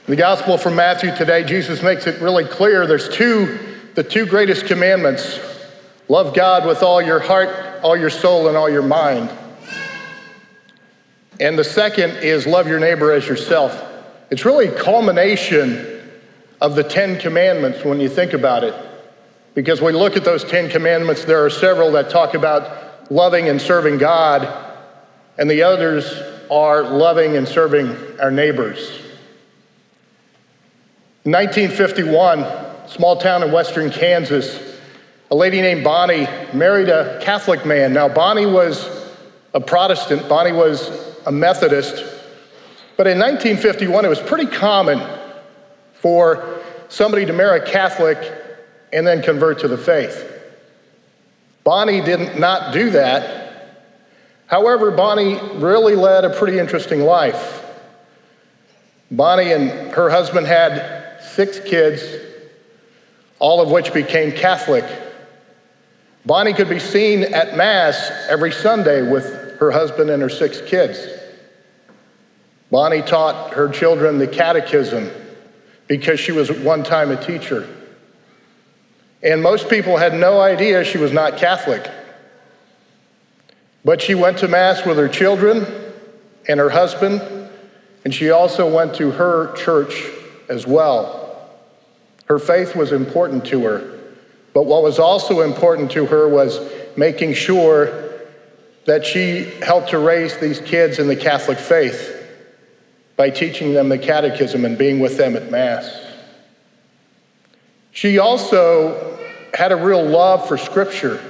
In the Gospel from Matthew today, Jesus makes it really clear there's the two greatest commandments. Love God with all your heart, all your soul, and all your mind. And the second is love your neighbor as yourself. It's really a culmination of the 10 commandments when you think about it. Because when we look at those 10 commandments, there are several that talk about loving and serving God, and the others are loving and serving our neighbors. In 1951, small town in western Kansas, a lady named Bonnie married a Catholic man. Now, Bonnie was a Protestant, Bonnie was a Methodist, but in 1951, it was pretty common for somebody to marry a Catholic and then convert to the faith. Bonnie did not do that. However, Bonnie really led a pretty interesting life. Bonnie and her husband had 6 kids, all of which became Catholic. Bonnie could be seen at Mass every Sunday with her husband and her 6 kids. Bonnie taught her children the catechism because she was at one time a teacher. And most people had no idea she was not Catholic. But she went to Mass with her children and her husband, and she also went to her church as well. Her faith was important to her, but what was also important to her was making sure that she helped to raise these kids in the Catholic faith by teaching them the catechism and being with them at Mass. She also had a real love for Scripture,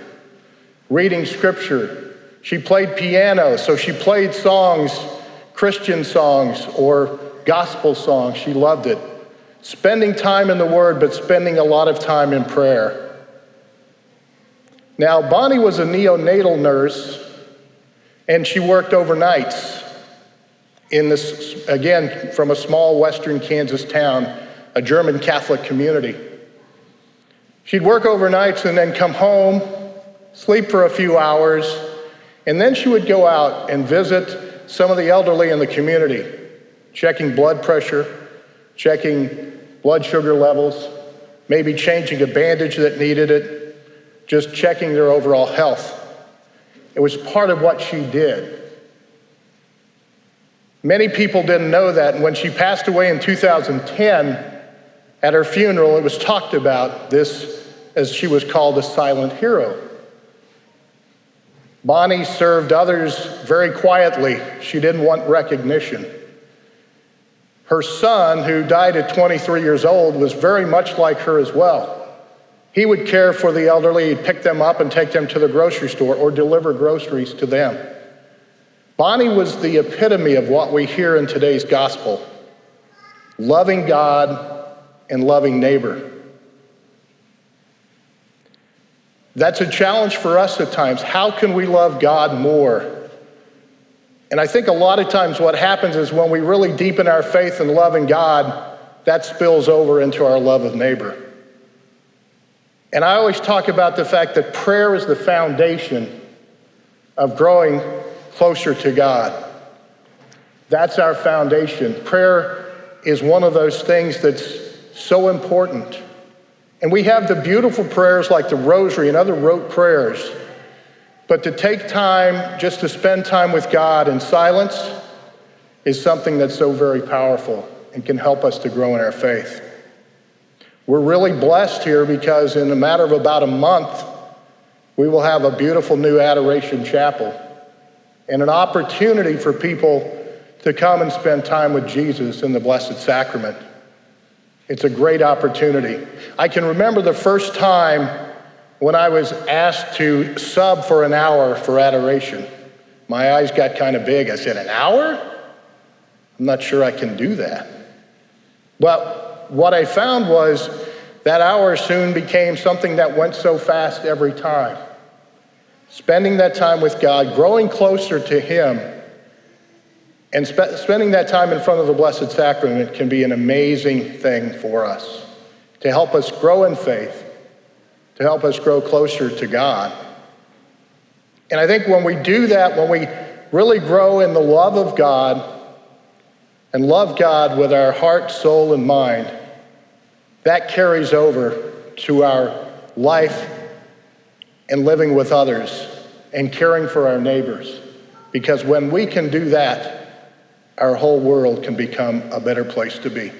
reading Scripture. She played piano, so she played songs, Christian songs or gospel songs. She loved it. Spending time in the Word, but spending a lot of time in prayer. Now, Bonnie was a neonatal nurse, and she worked overnights in this, again, from a small western Kansas town, a German Catholic community. She'd work overnights and then come home, sleep for a few hours, and then she would go out and visit some of the elderly in the community, checking blood pressure, checking blood sugar levels, maybe changing a bandage that needed it, just checking their overall health. It was part of what she did. Many people didn't know that, and when she passed away in 2010, at her funeral, it was talked about this, as she was called, a silent hero. Bonnie served others very quietly. She didn't want recognition. Her son, who died at 23 years old, was very much like her as well. He would care for the elderly, he'd pick them up and take them to the grocery store or deliver groceries to them. Bonnie was the epitome of what we hear in today's gospel: loving God and loving neighbor. That's a challenge for us at times. How can we love God more? And I think a lot of times what happens is when we really deepen our faith in loving God, that spills over into our love of neighbor. And I always talk about the fact that prayer is the foundation of growing closer to God. That's our foundation. Prayer is one of those things that's so important. And we have the beautiful prayers like the Rosary and other rote prayers. But to take time just to spend time with God in silence is something that's so very powerful and can help us to grow in our faith. We're really blessed here because in a matter of about a month, we will have a beautiful new Adoration Chapel and an opportunity for people to come and spend time with Jesus in the Blessed Sacrament. It's a great opportunity. I can remember the first time when I was asked to sub for an hour for adoration. My eyes got kind of big. I said, an hour? I'm not sure I can do that. But what I found was that hour soon became something that went so fast every time. Spending that time with God, growing closer to Him, and spending that time in front of the Blessed Sacrament can be an amazing thing for us to help us grow in faith, to help us grow closer to God. And I think when we do that, when we really grow in the love of God and love God with our heart, soul, and mind, that carries over to our life and living with others and caring for our neighbors. Because when we can do that, our whole world can become a better place to be.